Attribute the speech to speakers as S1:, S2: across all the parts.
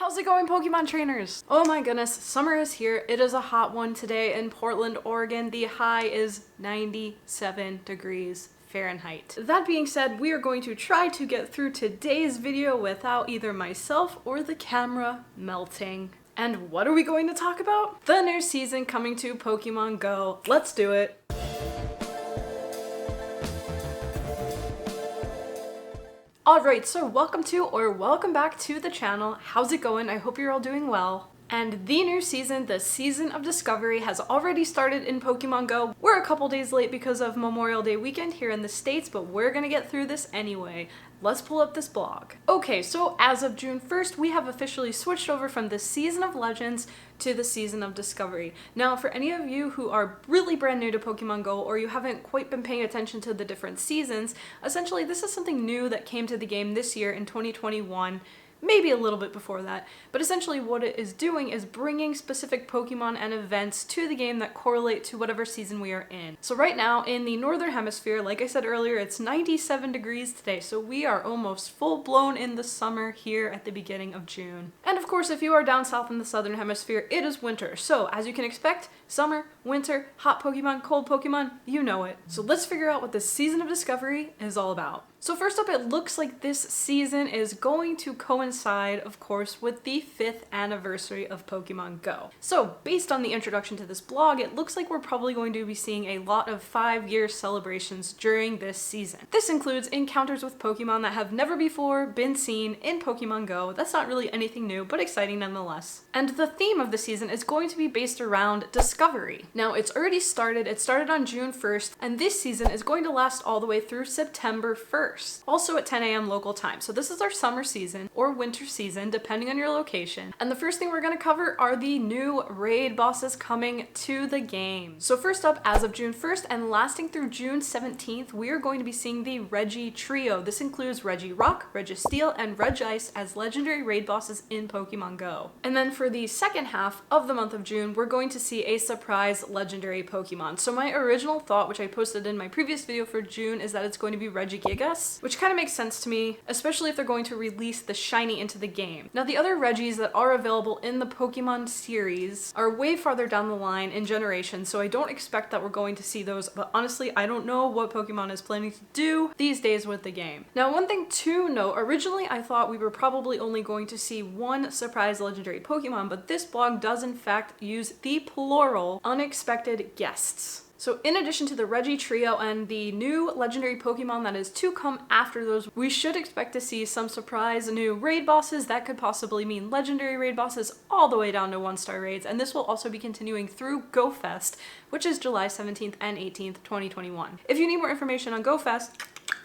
S1: How's it going, Pokemon trainers? Oh my goodness, summer is here. It is a hot one today in Portland, Oregon. The high is 97 degrees Fahrenheit. That being said, we are going to try to get through today's video without either myself or the camera melting. And what are we going to talk about? The new season coming to Pokemon Go. Let's do it. Alright, so welcome back to the channel. How's it going? I hope you're all doing well. And the new season, the Season of Discovery, has already started in Pokemon Go. We're a couple days late because of Memorial Day weekend here in the States, but we're gonna get through this anyway. Let's pull up this blog. Okay, so as of June 1st, we have officially switched over from the Season of Legends to the Season of Discovery. Now, for any of you who are really brand new to Pokemon Go or you haven't quite been paying attention to the different seasons, essentially this is something new that came to the game this year in 2021. Maybe a little bit before that, but essentially what it is doing is bringing specific Pokemon and events to the game that correlate to whatever season we are in. So right now in the Northern Hemisphere, like I said earlier, it's 97 degrees today, so we are almost full blown in the summer here at the beginning of June. And of course, if you are down south in the Southern Hemisphere, it is winter. So as you can expect, summer, winter, hot Pokemon, cold Pokemon, you know it. So let's figure out what this Season of Discovery is all about. So first up, it looks like this season is going to coincide, of course, with the 5th anniversary of Pokemon Go. So based on the introduction to this blog, it looks like we're probably going to be seeing a lot of 5-year celebrations during this season. This includes encounters with Pokemon that have never before been seen in Pokemon Go. That's not really anything new, but exciting nonetheless. And the theme of the season is going to be based around discovery. Now, it's already started. It started on June 1st, and this season is going to last all the way through September 1st. Also at 10 a.m. local time. So this is our summer season or winter season, depending on your location. And the first thing we're going to cover are the new raid bosses coming to the game. So first up, as of June 1st and lasting through June 17th, we are going to be seeing the Regi Trio. This includes Regirock, Registeel, and Regice as legendary raid bosses in Pokemon Go. And then for the second half of the month of June, we're going to see a surprise legendary Pokemon. So my original thought, which I posted in my previous video for June, is that it's going to be Regice, which kind of makes sense to me, especially if they're going to release the shiny into the game. Now, the other Regis that are available in the Pokemon series are way farther down the line in generation, so I don't expect that we're going to see those, but honestly, I don't know what Pokemon is planning to do these days with the game. Now, one thing to note, originally I thought we were probably only going to see one surprise legendary Pokemon, but this blog does in fact use the plural unexpected guests. So in addition to the Regi Trio and the new legendary Pokemon that is to come after those, we should expect to see some surprise new raid bosses. That could possibly mean legendary raid bosses all the way down to 1-star raids. And this will also be continuing through GoFest, which is July 17th and 18th, 2021. If you need more information on GoFest,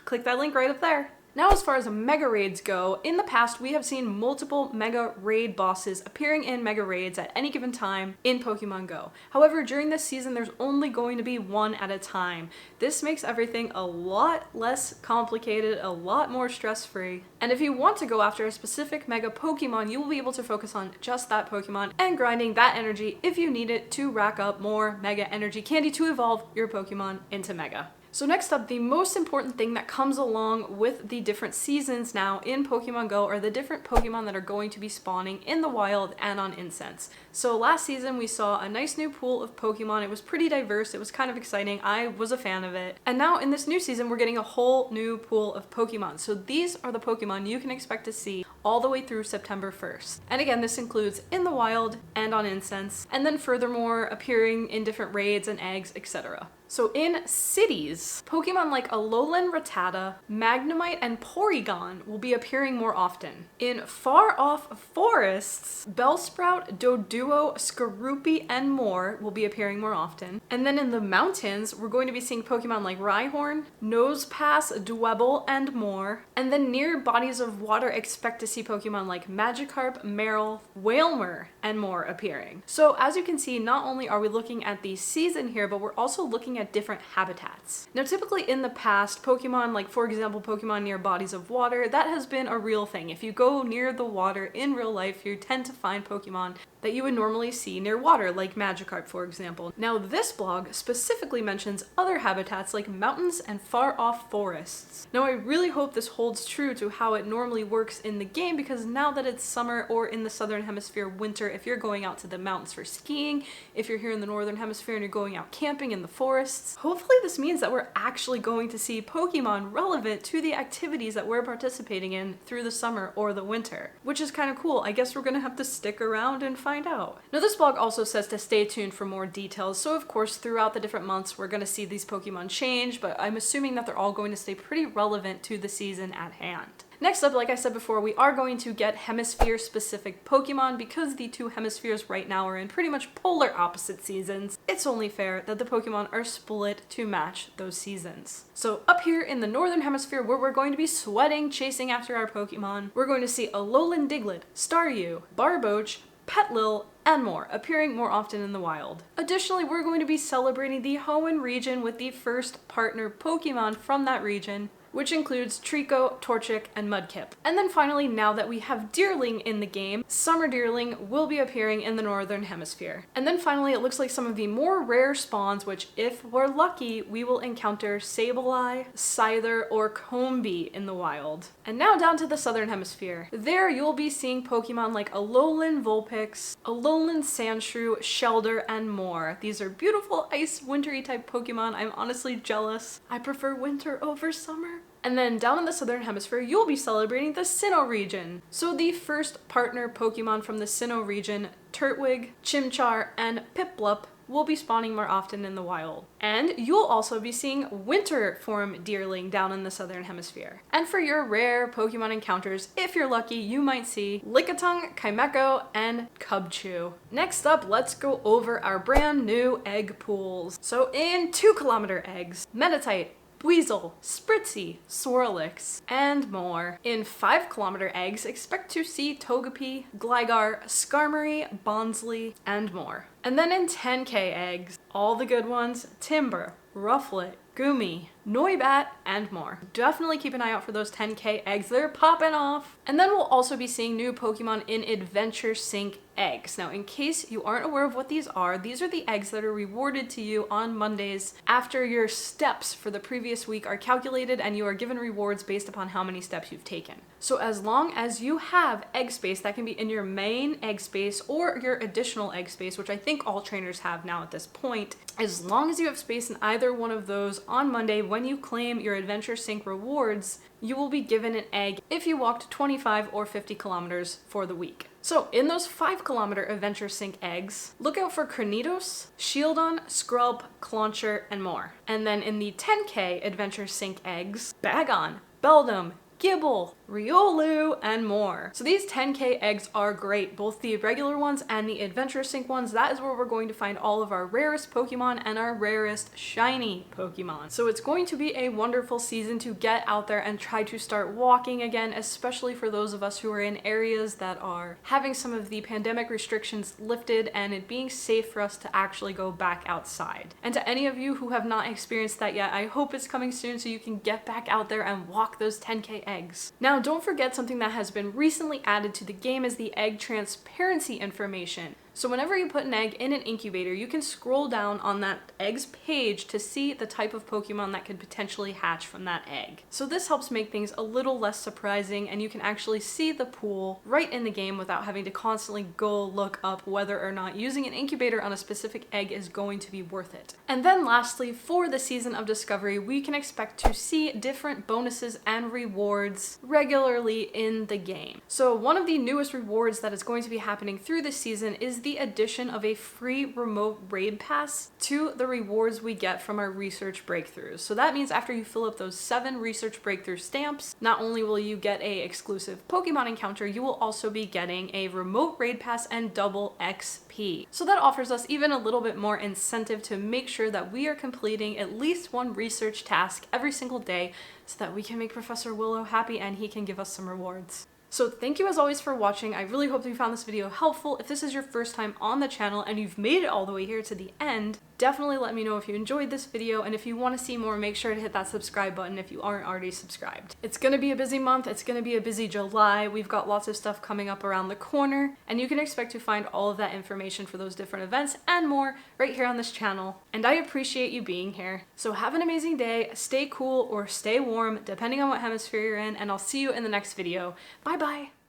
S1: click that link right up there. Now, as far as mega raids go, in the past we have seen multiple mega raid bosses appearing in mega raids at any given time in Pokemon Go. However, during this season there's only going to be one at a time. This makes everything a lot less complicated, a lot more stress-free. And if you want to go after a specific mega Pokemon, you will be able to focus on just that Pokemon and grinding that energy if you need it to rack up more mega energy candy to evolve your Pokemon into mega. So next up, the most important thing that comes along with the different seasons now in Pokemon Go are the different Pokemon that are going to be spawning in the wild and on Incense. So last season we saw a nice new pool of Pokemon. It was pretty diverse, it was kind of exciting, I was a fan of it. And now in this new season we're getting a whole new pool of Pokemon. So these are the Pokemon you can expect to see all the way through September 1st. And again, this includes in the wild and on Incense, and then furthermore appearing in different raids and eggs, etc. So in cities, Pokemon like Alolan Rattata, Magnemite, and Porygon will be appearing more often. In far-off forests, Bellsprout, Doduo, Skorupi, and more will be appearing more often. And then in the mountains, we're going to be seeing Pokemon like Rhyhorn, Nosepass, Dwebble, and more. And then near bodies of water, expect to see Pokemon like Magikarp, Marill, Wailmer, and more appearing. So as you can see, not only are we looking at the season here, but we're also looking looking at different habitats. Now typically in the past, Pokemon, like for example Pokemon near bodies of water, that has been a real thing. If you go near the water in real life, you tend to find Pokemon that you would normally see near water, like Magikarp for example. Now this blog specifically mentions other habitats like mountains and far off forests. Now I really hope this holds true to how it normally works in the game, because now that it's summer, or in the Southern Hemisphere winter, if you're going out to the mountains for skiing, if you're here in the Northern Hemisphere and you're going out camping in the forests, hopefully this means that we're actually going to see Pokemon relevant to the activities that we're participating in through the summer or the winter, which is kind of cool. I guess we're gonna have to stick around and find out. Now this blog also says to stay tuned for more details, so of course throughout the different months we're gonna see these Pokemon change, but I'm assuming that they're all going to stay pretty relevant to the season at hand. Next up, like I said before, we are going to get hemisphere-specific Pokemon. Because the two hemispheres right now are in pretty much polar opposite seasons, it's only fair that the Pokemon are split to match those seasons. So up here in the Northern Hemisphere, where we're going to be sweating chasing after our Pokemon, we're going to see Alolan Diglett, Staryu, Barboach, Petlil, and more, appearing more often in the wild. Additionally, we're going to be celebrating the Hoenn region with the first partner Pokemon from that region, which includes Trico, Torchic, and Mudkip. And then finally, now that we have Deerling in the game, Summer Deerling will be appearing in the Northern Hemisphere. And then finally, it looks like some of the more rare spawns, which if we're lucky, we will encounter Sableye, Scyther, or Combee in the wild. And now down to the Southern Hemisphere. There you'll be seeing Pokemon like Alolan Vulpix, Alolan Sandshrew, Shelder, and more. These are beautiful ice wintry type Pokemon. I'm honestly jealous. I prefer winter over summer. And then down in the Southern Hemisphere, you'll be celebrating the Sinnoh region. So the first partner Pokemon from the Sinnoh region, Turtwig, Chimchar, and Piplup, will be spawning more often in the wild. And you'll also be seeing winter form Deerling down in the Southern Hemisphere. And for your rare Pokemon encounters, if you're lucky, you might see Lickitung, Chimecho, and Cubchoo. Next up, let's go over our brand new egg pools. So in 2-kilometer eggs, Meditite, Weasel, Spritzy, Swirlix, and more. In 5-kilometer eggs, expect to see Togepi, Gligar, Skarmory, Bonsly, and more. And then in 10K eggs, all the good ones, Timber, Rufflet, Goomy, Noibat, and more. Definitely keep an eye out for those 10K eggs, they're popping off. And then we'll also be seeing new Pokemon in Adventure Sync eggs. Now, in case you aren't aware of what these are the eggs that are rewarded to you on Mondays after your steps for the previous week are calculated, and you are given rewards based upon how many steps you've taken. So as long as you have egg space, that can be in your main egg space or your additional egg space, which I think all trainers have now at this point, as long as you have space in either one of those on Monday, when you claim your Adventure Sync rewards, you will be given an egg if you walked 25 or 50 kilometers for the week. So in those 5-kilometer Adventure Sync eggs, look out for Cranidos, Shieldon, Scrub, Clauncher, and more. And then in the 10K Adventure Sync eggs, Bagon, Beldum, Gibble, Riolu, and more. So these 10K eggs are great, both the regular ones and the Adventure Sync ones. That is where we're going to find all of our rarest Pokemon and our rarest shiny Pokemon. So it's going to be a wonderful season to get out there and try to start walking again, especially for those of us who are in areas that are having some of the pandemic restrictions lifted and it being safe for us to actually go back outside. And to any of you who have not experienced that yet, I hope it's coming soon so you can get back out there and walk those 10K eggs. Now, don't forget something that has been recently added to the game is the egg transparency information. So whenever you put an egg in an incubator, you can scroll down on that egg's page to see the type of Pokemon that could potentially hatch from that egg. So this helps make things a little less surprising, and you can actually see the pool right in the game without having to constantly go look up whether or not using an incubator on a specific egg is going to be worth it. And then lastly, for the Season of Discovery, we can expect to see different bonuses and rewards regularly in the game. So one of the newest rewards that is going to be happening through this season is the addition of a free remote raid pass to the rewards we get from our research breakthroughs. So that means after you fill up those 7 research breakthrough stamps, not only will you get a exclusive Pokemon encounter, you will also be getting a remote raid pass and double XP. So that offers us even a little bit more incentive to make sure that we are completing at least one research task every single day so that we can make Professor Willow happy and he can give us some rewards. So thank you as always for watching. I really hope that you found this video helpful. If this is your first time on the channel and you've made it all the way here to the end, definitely let me know if you enjoyed this video, and if you want to see more, make sure to hit that subscribe button if you aren't already subscribed. It's gonna be a busy month, it's gonna be a busy July, we've got lots of stuff coming up around the corner, and you can expect to find all of that information for those different events and more right here on this channel. And I appreciate you being here. So have an amazing day, stay cool or stay warm, depending on what hemisphere you're in, and I'll see you in the next video. Bye bye!